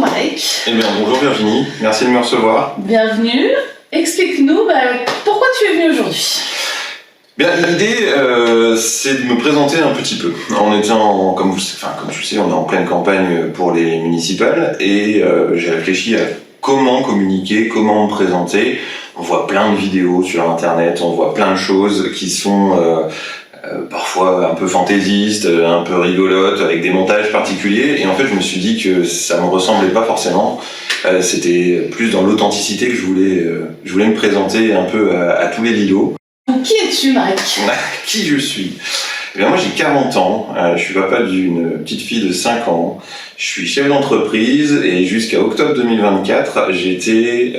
Marek. Eh bien, bonjour Virginie, merci de me recevoir. Bienvenue. Explique-nous pourquoi tu es venu aujourd'hui. Bien, l'idée, c'est de me présenter un petit peu. On était comme tu sais, on est en pleine campagne pour les municipales et j'ai réfléchi à comment communiquer, comment me présenter. On voit plein de vidéos sur Internet, on voit plein de choses qui sont parfois un peu fantaisistes, un peu rigolotes, avec des montages particuliers. Et en fait, je me suis dit que ça me ressemblait pas forcément. C'était plus dans l'authenticité que je voulais me présenter un peu à tous les lilos. Qui es-tu, Marek ? Qui je suis ? Eh bien, moi, j'ai 40 ans. Je suis papa d'une petite fille de 5 ans. Je suis chef d'entreprise et jusqu'à octobre 2024, j'étais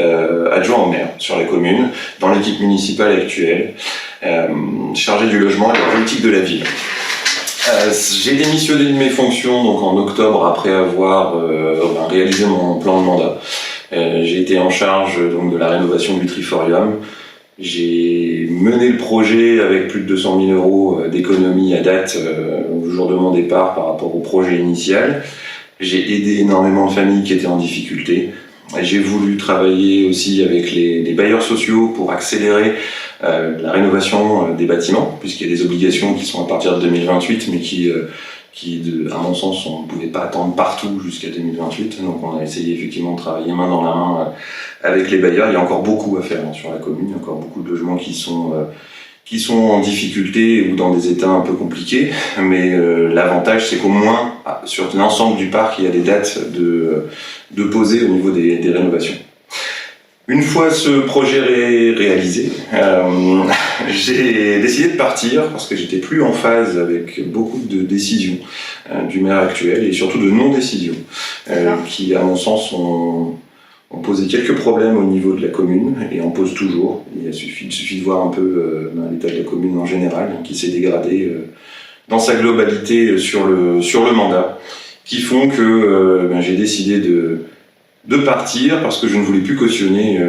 adjoint au maire sur la commune, dans l'équipe municipale actuelle, chargé du logement et de la politique de la ville. J'ai démissionné de mes fonctions donc en octobre après avoir réalisé mon plan de mandat. J'ai été en charge donc de la rénovation du Triforium. J'ai mené le projet avec plus de 200 000 euros d'économie à date au jour de mon départ par rapport au projet initial. J'ai aidé énormément de familles qui étaient en difficulté. J'ai voulu travailler aussi avec les bailleurs sociaux pour accélérer la rénovation des bâtiments, puisqu'il y a des obligations qui sont à partir de 2028, mais qui à mon sens, on ne pouvait pas attendre partout jusqu'à 2028. Donc on a essayé effectivement de travailler main dans la main avec les bailleurs. Il y a encore beaucoup à faire sur la commune, il y a encore beaucoup de logements qui sont en difficulté ou dans des états un peu compliqués. Mais l'avantage, c'est qu'au moins, sur l'ensemble du parc, il y a des dates de poser au niveau des rénovations. Une fois ce projet réalisé, j'ai décidé de partir parce que j'étais plus en phase avec beaucoup de décisions du maire actuel et surtout de non-décisions qui, à mon sens, ont posé quelques problèmes au niveau de la commune et en posent toujours. Il suffit de voir un peu l'état de la commune en général qui s'est dégradé dans sa globalité sur le mandat, qui font que j'ai décidé de partir parce que je ne voulais plus cautionner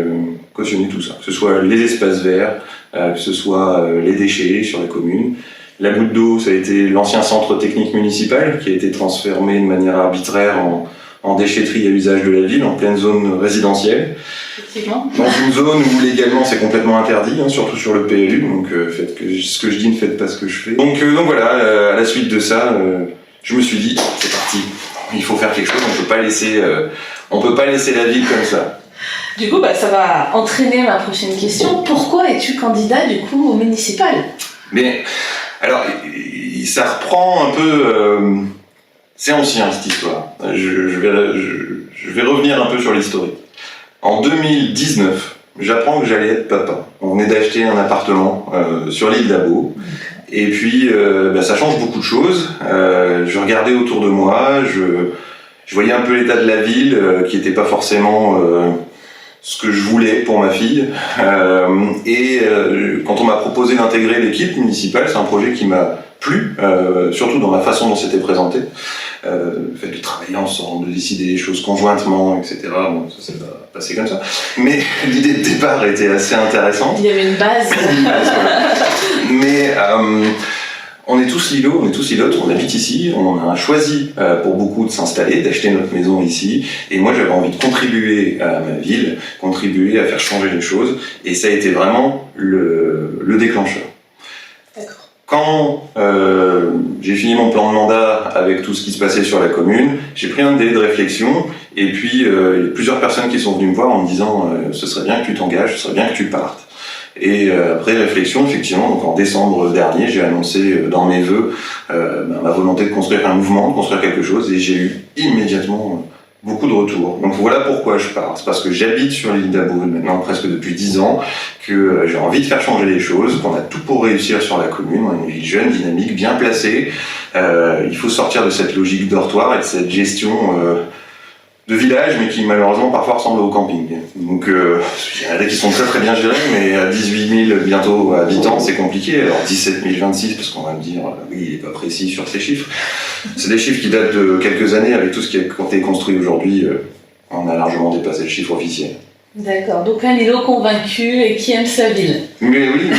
tout ça, que ce soit les espaces verts, que ce soit les déchets sur la commune. La goutte d'eau, ça a été l'ancien centre technique municipal qui a été transformé de manière arbitraire en déchetterie à usage de la ville, en pleine zone résidentielle. Effectivement. Dans une zone où légalement c'est complètement interdit, surtout sur le PLU, donc ce que je dis, ne faites pas ce que je fais. Donc voilà, à la suite de ça, je me suis dit, c'est parti, il faut faire quelque chose, on peut pas laisser la ville comme ça. Du coup, ça va entraîner ma prochaine question. Pourquoi es-tu candidat du coup au municipal ? Mais alors, ça reprend un peu. C'est ancien cette histoire. Je vais revenir un peu sur l'historique. En 2019, j'apprends que j'allais être papa. On venait d'acheter un appartement sur l'île d'Abo. Et puis, ça change beaucoup de choses. Je regardais autour de moi, je voyais un peu l'état de la ville qui n'était pas forcément ce que je voulais pour ma fille. Quand on m'a proposé d'intégrer l'équipe municipale, c'est un projet qui m'a plu, surtout dans la façon dont c'était présenté. Le fait de travailler ensemble, de décider des choses conjointement, etc. Bon, ça s'est pas passé comme ça. Mais l'idée de départ était assez intéressante. Il y avait une base. Mais on est tous lilos, on est tous lilotes, on habite ici, on a choisi pour beaucoup de s'installer, d'acheter notre maison ici, et moi j'avais envie de contribuer à ma ville, contribuer à faire changer les choses, et ça a été vraiment le déclencheur. D'accord. Quand j'ai fini mon plan de mandat avec tout ce qui se passait sur la commune, j'ai pris un délai de réflexion, et puis il y a plusieurs personnes qui sont venues me voir en me disant ce serait bien que tu t'engages, ce serait bien que tu partes. Et après réflexion, effectivement, donc en décembre dernier, j'ai annoncé dans mes vœux ma volonté de construire un mouvement, de construire quelque chose, et j'ai eu immédiatement beaucoup de retours. Donc voilà pourquoi je pars. C'est parce que j'habite sur l'île d'Abo maintenant presque depuis 10 ans, que j'ai envie de faire changer les choses, qu'on a tout pour réussir sur la commune. On est une ville jeune, dynamique, bien placée. Il faut sortir de cette logique dortoir et de cette gestion de village, mais qui malheureusement parfois ressemble au camping. Donc il y en a qui sont très très bien gérés, mais à 18 000 bientôt habitants, c'est compliqué. Alors 17 026, parce qu'on va me dire, oui, il n'est pas précis sur ces chiffres. C'est des chiffres qui datent de quelques années, avec tout ce qui a été construit aujourd'hui, on a largement dépassé le chiffre officiel. D'accord, donc un Lilo convaincu et qui aime sa ville. Mais oui.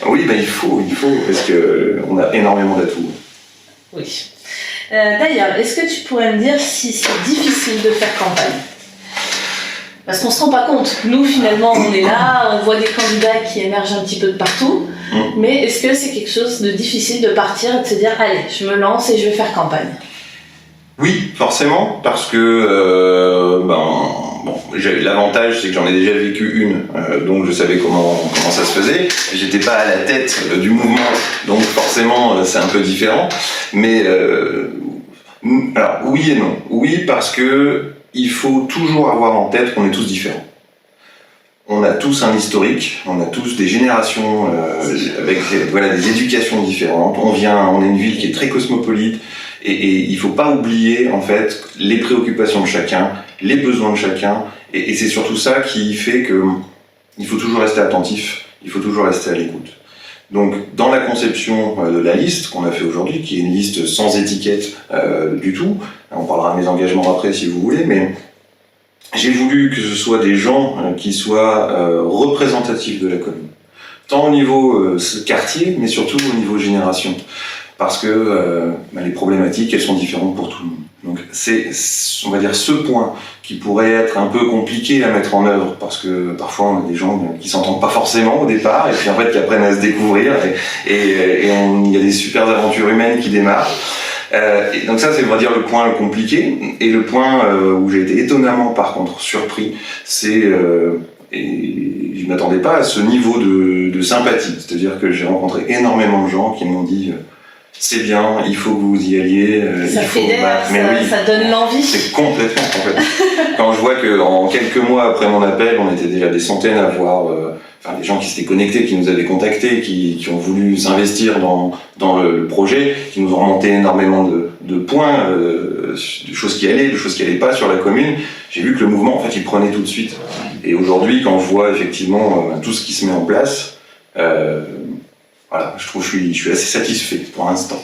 Oui, il faut, parce qu'on a énormément d'atouts. Oui. D'ailleurs, est-ce que tu pourrais me dire si c'est difficile de faire campagne ? Parce qu'on se rend pas compte. Nous, finalement, on est là, on voit des candidats qui émergent un petit peu de partout. Mais est-ce que c'est quelque chose de difficile de partir et de se dire, allez, je me lance et je vais faire campagne ? Oui, forcément, parce que l'avantage, c'est que j'en ai déjà vécu une, donc je savais comment ça se faisait. J'étais pas à la tête du mouvement, donc forcément, c'est un peu différent. Mais alors, oui et non. Oui, parce que il faut toujours avoir en tête qu'on est tous différents. On a tous un historique, on a tous des générations avec des éducations différentes. On est une ville qui est très cosmopolite et il faut pas oublier en fait les préoccupations de chacun, les besoins de chacun et c'est surtout ça qui fait que il faut toujours rester attentif, il faut toujours rester à l'écoute. Donc dans la conception de la liste qu'on a fait aujourd'hui, qui est une liste sans étiquette du tout, on parlera de mes engagements après si vous voulez, mais j'ai voulu que ce soit des gens qui soient représentatifs de la commune, tant au niveau quartier, mais surtout au niveau génération, parce que les problématiques, elles sont différentes pour tout le monde. Donc c'est, on va dire, ce point qui pourrait être un peu compliqué à mettre en œuvre, parce que parfois on a des gens qui s'entendent pas forcément au départ, et puis en fait qui apprennent à se découvrir, il y a des super aventures humaines qui démarrent. Et donc ça, c'est, on va dire, le point compliqué. Et le point où j'ai été étonnamment, par contre, surpris, c'est... et je m'attendais pas à ce niveau de sympathie. C'est-à-dire que j'ai rencontré énormément de gens qui m'ont dit c'est bien, il faut que vous y alliez. Ça fédère, ça donne l'envie. C'est complètement. Quand je vois qu'en quelques mois après mon appel, on était déjà des centaines à voir... des gens qui s'étaient connectés, qui nous avaient contactés, qui ont voulu s'investir dans le projet, qui nous ont remonté énormément de points, de choses qui allaient, de choses qui allaient pas sur la commune. J'ai vu que le mouvement, en fait, il prenait tout de suite. Et aujourd'hui, quand je vois effectivement tout ce qui se met en place, je trouve que je suis assez satisfait pour l'instant.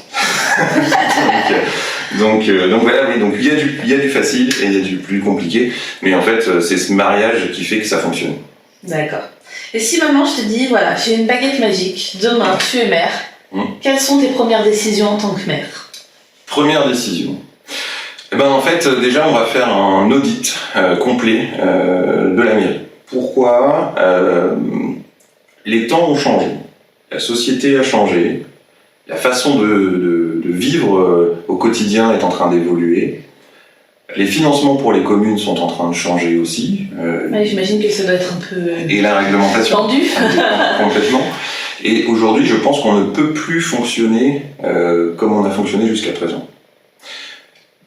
donc voilà, oui, donc il y a du facile et il y a du plus compliqué, mais en fait, c'est ce mariage qui fait que ça fonctionne. D'accord. Et si maintenant je te dis, voilà, j'ai une baguette magique, demain tu es maire, quelles sont tes premières décisions en tant que maire ? Première décision. En fait, déjà on va faire un audit complet de la mairie. Pourquoi ? Les temps ont changé, la société a changé, la façon de vivre au quotidien est en train d'évoluer. Les financements pour les communes sont en train de changer aussi. J'imagine que ça doit être un peu... Et la réglementation. Tendu. Complètement. Et aujourd'hui, je pense qu'on ne peut plus fonctionner comme on a fonctionné jusqu'à présent.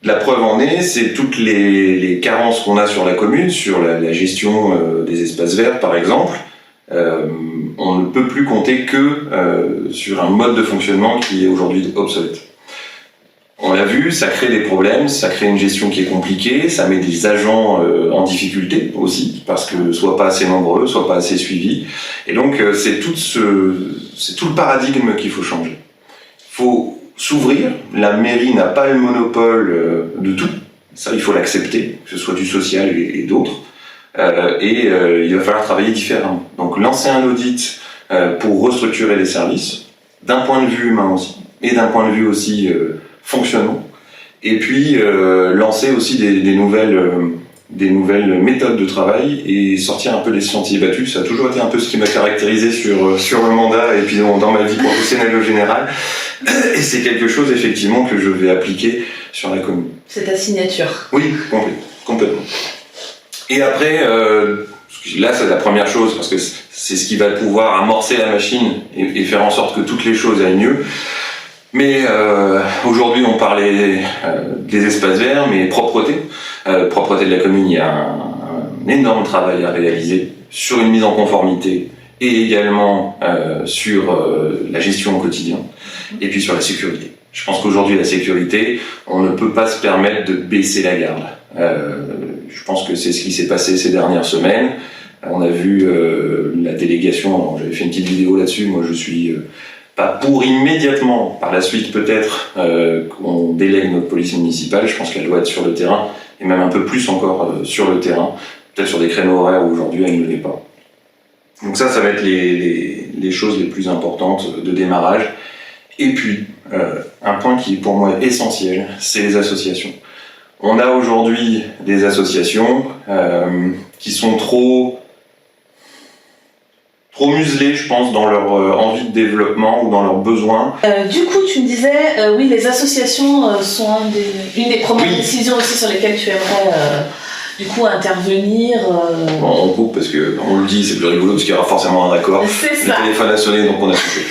La preuve en est, c'est toutes les carences qu'on a sur la commune, sur la gestion des espaces verts par exemple. On ne peut plus compter que sur un mode de fonctionnement qui est aujourd'hui obsolète. On l'a vu, ça crée des problèmes, ça crée une gestion qui est compliquée, ça met des agents en difficulté aussi, parce que soit pas assez nombreux, soit pas assez suivis. Et donc c'est tout le paradigme qu'il faut changer. Il faut s'ouvrir, la mairie n'a pas le monopole de tout, ça il faut l'accepter, que ce soit du social et d'autres. Il va falloir travailler différemment. Donc lancer un audit pour restructurer les services, d'un point de vue humain aussi, et d'un point de vue aussi fonctionnement, et puis lancer aussi des nouvelles méthodes de travail et sortir un peu des sentiers battus. Ça a toujours été un peu ce qui m'a caractérisé sur le mandat et puis dans ma vie professionnelle au général, et c'est quelque chose effectivement que je vais appliquer sur la commune. C'est ta signature. Oui, complètement. Et après, là c'est la première chose, parce que c'est ce qui va pouvoir amorcer la machine et faire en sorte que toutes les choses aillent mieux. Mais aujourd'hui on parlait des espaces verts, mais propreté de la commune, il y a un énorme travail à réaliser sur une mise en conformité et également sur la gestion au quotidien et puis sur la sécurité. Je pense qu'aujourd'hui la sécurité, on ne peut pas se permettre de baisser la garde. Je pense que c'est ce qui s'est passé ces dernières semaines. On a vu la délégation, j'avais fait une petite vidéo là-dessus, moi je suis pas pour immédiatement, par la suite peut-être, qu'on délègue notre police municipale. Je pense qu'elle doit être sur le terrain, et même un peu plus encore sur le terrain, peut-être sur des créneaux horaires où aujourd'hui elle ne l'est pas. Donc ça va être les choses les plus importantes de démarrage. Et puis, un point qui pour moi est essentiel, c'est les associations. On a aujourd'hui des associations qui sont trop muselées, je pense, dans leur envie de développement ou dans leurs besoins. Du coup, tu me disais, oui, les associations sont une des premières décisions aussi sur lesquelles tu aimerais du coup intervenir. Bon, on coupe parce qu'on le dit, c'est plus rigolo parce qu'il y aura forcément un accord. C'est ça. Le téléphone a sonné, donc on a coupé.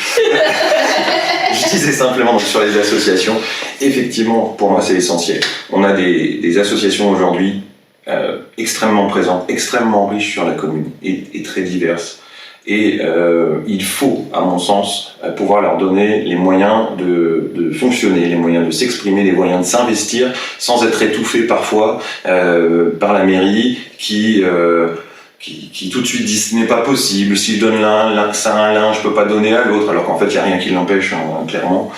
Je disais simplement donc, sur les associations, effectivement, pour moi c'est essentiel. On a des associations aujourd'hui extrêmement présentes, extrêmement riches sur la commune et très diverses. Et il faut, à mon sens, pouvoir leur donner les moyens de fonctionner, les moyens de s'exprimer, les moyens de s'investir, sans être étouffés parfois par la mairie qui tout de suite dit ce n'est pas possible, si je donne ça à l'un, je peux pas donner à l'autre, alors qu'en fait il n'y a rien qui l'empêche, hein, clairement.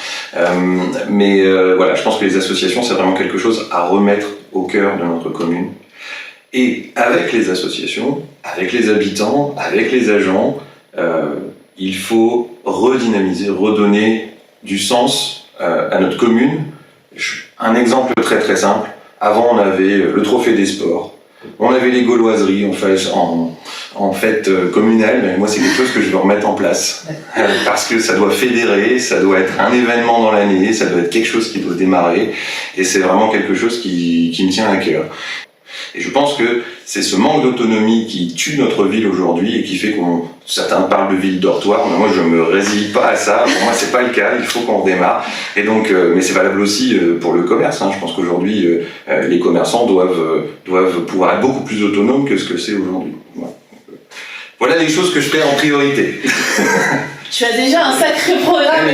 Mais voilà, je pense que les associations c'est vraiment quelque chose à remettre au cœur de notre commune. Et avec les associations, avec les habitants, avec les agents, il faut redynamiser, redonner du sens à notre commune. Un exemple très très simple, avant on avait le trophée des sports, on avait les gauloiseries en fête communale, mais moi c'est quelque chose que je veux remettre en place. Parce que ça doit fédérer, ça doit être un événement dans l'année, ça doit être quelque chose qui doit démarrer, et c'est vraiment quelque chose qui me tient à cœur. Et je pense que c'est ce manque d'autonomie qui tue notre ville aujourd'hui et qui fait certains parlent de ville dortoir, mais moi je me résigne pas à ça. Pour moi c'est pas le cas, il faut qu'on redémarre. Et donc, mais c'est valable aussi pour le commerce. Hein. Je pense qu'aujourd'hui les commerçants doivent pouvoir être beaucoup plus autonomes que ce que c'est aujourd'hui. Voilà les choses que je fais en priorité. Tu as déjà un sacré programme.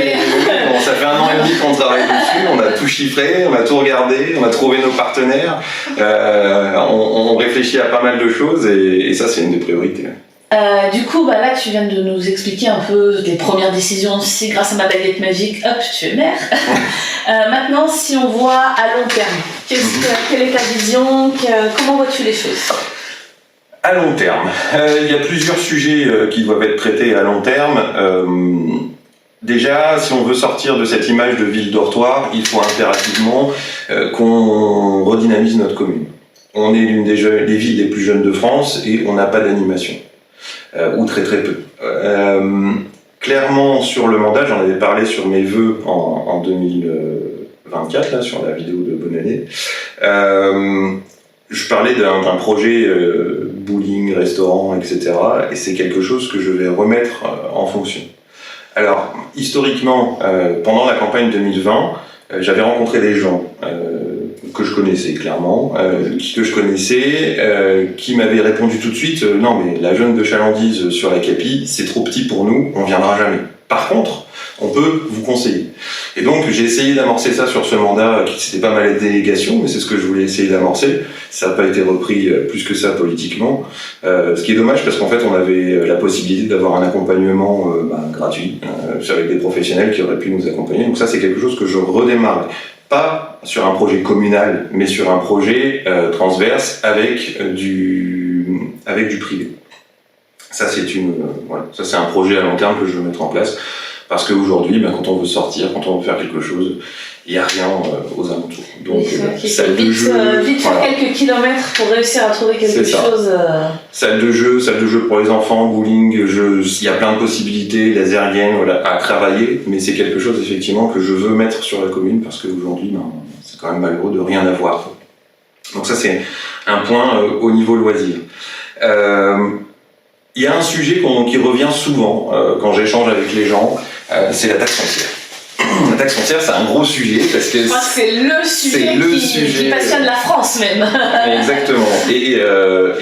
Bon, ça fait 1 an et demi qu'on travaille dessus, on a tout chiffré, on a tout regardé, on a trouvé nos partenaires, on réfléchit à pas mal de choses et ça c'est une des priorités. Du coup, là tu viens de nous expliquer un peu les premières décisions. Si grâce à ma baguette magique, hop, tu es maire. Maintenant, si on voit à long terme, quelle est ta vision, comment vois-tu les choses ? À long terme, il y a plusieurs sujets qui doivent être traités à long terme. Déjà, si on veut sortir de cette image de ville dortoir, il faut impérativement qu'on redynamise notre commune. On est l'une des villes les plus jeunes de France et on n'a pas d'animation, ou très très peu. Clairement, sur le mandat, j'en avais parlé sur mes vœux en 2024, là, sur la vidéo de Bonne Année. Je parlais d'un projet bowling, restaurant, etc. Et c'est quelque chose que je vais remettre en fonction. Alors, historiquement, pendant la campagne 2020, j'avais rencontré des gens que je connaissais clairement, qui m'avaient répondu tout de suite non mais la jeune de Chalandise sur la Capi, c'est trop petit pour nous, on viendra jamais. Par contre, on peut vous conseiller. Et donc j'ai essayé d'amorcer ça sur ce mandat, qui c'était pas mal la délégation, mais c'est ce que je voulais essayer d'amorcer. Ça n'a pas été repris plus que ça politiquement, ce qui est dommage parce qu'en fait on avait la possibilité d'avoir un accompagnement gratuit avec des professionnels qui auraient pu nous accompagner. Donc ça c'est quelque chose que je redémarre. Pas sur un projet communal, mais sur un projet transverse avec du privé. Ça c'est un projet à long terme que je veux mettre en place. Parce qu'aujourd'hui, quand on veut sortir, quand on veut faire quelque chose, il n'y a rien aux alentours. Donc, salle de jeu, vite faire quelques kilomètres pour réussir à trouver quelque chose. Salle de jeu pour les enfants, bowling, il y a plein de possibilités, laser game, à travailler, mais c'est quelque chose effectivement que je veux mettre sur la commune parce qu'aujourd'hui, c'est quand même malheureux de rien avoir. Donc ça, c'est un point au niveau loisir. Il y a un sujet qui revient souvent quand j'échange avec les gens, c'est la taxe foncière. La taxe foncière, c'est un gros sujet parce que c'est le sujet qui passionne la France même. Exactement. Et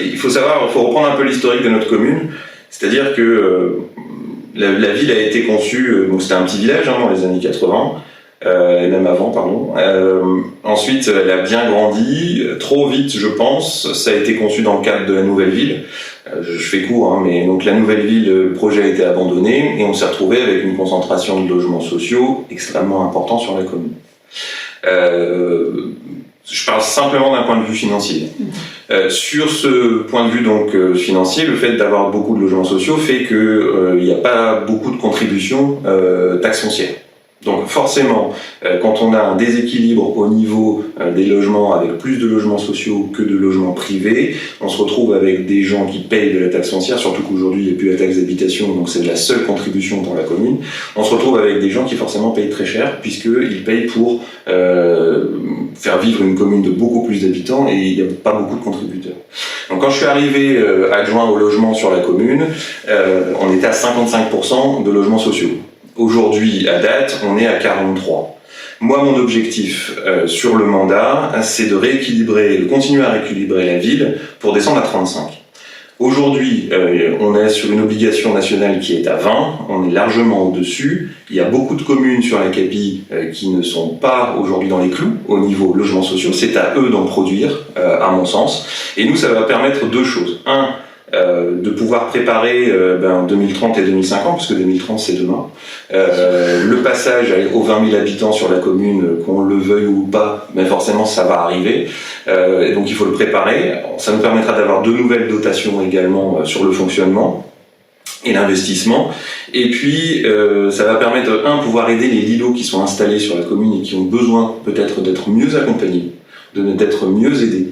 il faut reprendre un peu l'historique de notre commune, c'est-à-dire que la ville a été conçue, donc c'était un petit village dans les années 80. Et même avant, pardon. Ensuite, elle a bien grandi, trop vite, je pense. Ça a été conçu dans le cadre de la nouvelle ville. Je fais court, mais donc la nouvelle ville, le projet a été abandonné et on s'est retrouvé avec une concentration de logements sociaux extrêmement importante sur la commune. Je parle simplement d'un point de vue financier. Sur ce point de vue donc financier, le fait d'avoir beaucoup de logements sociaux fait que il n'y a pas beaucoup de contributions taxes foncières. Donc forcément, quand on a un déséquilibre au niveau des logements, avec plus de logements sociaux que de logements privés, on se retrouve avec des gens qui payent de la taxe foncière, surtout qu'aujourd'hui il n'y a plus la taxe d'habitation, donc c'est la seule contribution pour la commune. On se retrouve avec des gens qui forcément payent très cher, puisqu'ils payent pour faire vivre une commune de beaucoup plus d'habitants, et il n'y a pas beaucoup de contributeurs. Donc quand je suis arrivé adjoint au logement sur la commune, on était à 55% de logements sociaux. Aujourd'hui, à date, on est à 43. Moi, mon objectif sur le mandat, c'est de continuer à rééquilibrer la ville pour descendre à 35. Aujourd'hui, on est sur une obligation nationale qui est à 20, on est largement au-dessus. Il y a beaucoup de communes sur la CAPI qui ne sont pas aujourd'hui dans les clous au niveau logements sociaux. C'est à eux d'en produire, à mon sens. Et nous, ça va permettre deux choses. Un, de pouvoir préparer 2030 et 2050, parce que 2030 c'est demain, le passage aux 20 000 habitants sur la commune, qu'on le veuille ou pas, mais forcément ça va arriver, et donc il faut le préparer. Ça nous permettra d'avoir de nouvelles dotations également sur le fonctionnement et l'investissement, et puis ça va permettre de pouvoir aider les lilos qui sont installés sur la commune et qui ont besoin peut-être d'être mieux accompagnés, d'être mieux aidés.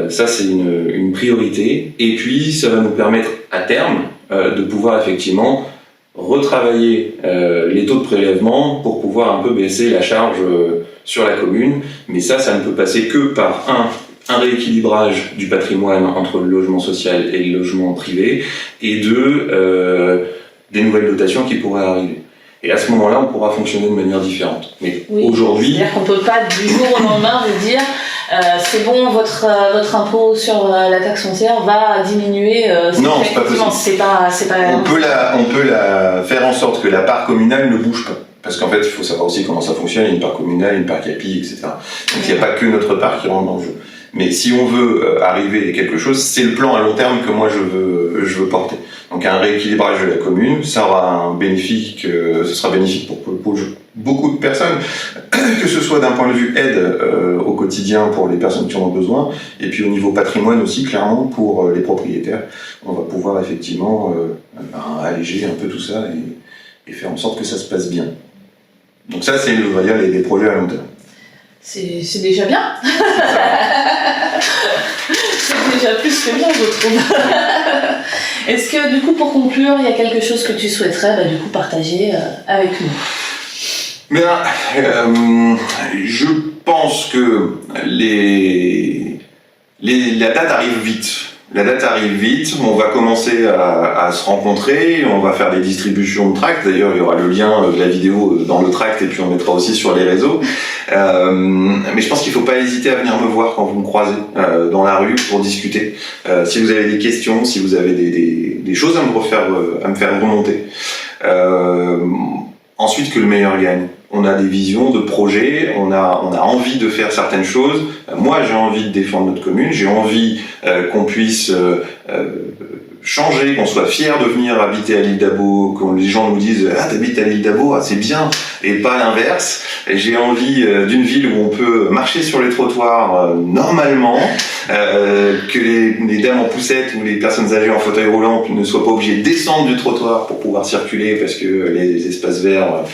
Ça c'est une priorité, et puis ça va nous permettre à terme de pouvoir effectivement retravailler les taux de prélèvement pour pouvoir un peu baisser la charge sur la commune, mais ça ne peut passer que par un rééquilibrage du patrimoine entre le logement social et le logement privé, et deux, des nouvelles dotations qui pourraient arriver. Et à ce moment-là, on pourra fonctionner de manière différente. Mais oui, aujourd'hui... C'est-à-dire qu'on ne peut pas du jour au lendemain vous dire c'est bon, votre impôt sur la taxe foncière va diminuer. Non, c'est pas possible. On peut la faire en sorte que la part communale ne bouge pas. Parce qu'en fait, il faut savoir aussi comment ça fonctionne. Il y a une part communale, une part CAPI, etc. Donc il n'y a pas que notre part qui rentre en jeu. Mais si on veut arriver à quelque chose, c'est le plan à long terme que moi je veux porter. Donc un rééquilibrage de la commune, ça aura ce sera bénéfique pour beaucoup de personnes, que ce soit d'un point de vue aide au quotidien pour les personnes qui en ont besoin, et puis au niveau patrimoine aussi, clairement, pour les propriétaires. On va pouvoir effectivement alléger un peu tout ça et faire en sorte que ça se passe bien. Donc ça, c'est, on va dire, les projets à long terme. C'est déjà bien. C'est déjà plus que bien, je trouve. Est-ce que, du coup, pour conclure, il y a quelque chose que tu souhaiterais partager avec nous ? Bien, je pense que la date arrive vite. La date arrive vite, on va commencer à se rencontrer, on va faire des distributions de tracts. D'ailleurs, il y aura le lien de la vidéo dans le tract, et puis on mettra aussi sur les réseaux. Mais je pense qu'il ne faut pas hésiter à venir me voir quand vous me croisez dans la rue pour discuter. Si vous avez des questions, si vous avez des choses à me faire remonter. Ensuite, que le meilleur gagne. On a des visions de projets, on a envie de faire certaines choses. Moi, j'ai envie de défendre notre commune, j'ai envie qu'on puisse changer, qu'on soit fier de venir habiter à l'île d'Abo, que les gens nous disent « Ah, t'habites à l'île d'Abo, c'est bien !» et pas l'inverse. J'ai envie d'une ville où on peut marcher sur les trottoirs normalement, que les dames en poussette ou les personnes âgées en fauteuil roulant ne soient pas obligées de descendre du trottoir pour pouvoir circuler, parce que les espaces verts...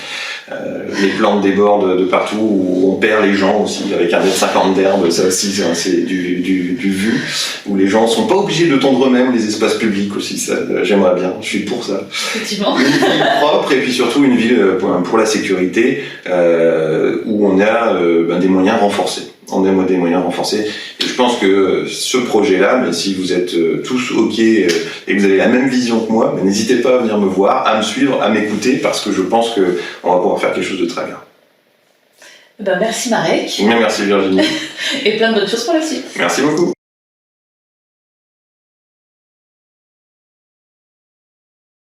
les plantes débordent de partout, où on perd les gens aussi avec 1,50 m d'herbe. Ça aussi c'est du vu, où les gens sont pas obligés de tondre eux-mêmes les espaces publics aussi. Ça, j'aimerais bien, je suis pour ça. Effectivement. Une ville propre, et puis surtout une ville pour la sécurité, où on a des moyens renforcés. On a des moyens renforcés. Et je pense que ce projet-là, si vous êtes tous OK et que vous avez la même vision que moi, n'hésitez pas à venir me voir, à me suivre, à m'écouter, parce que je pense qu'on va pouvoir faire quelque chose de très bien. Merci Marek. Merci Virginie. Et plein de bonnes choses pour la suite. Merci beaucoup.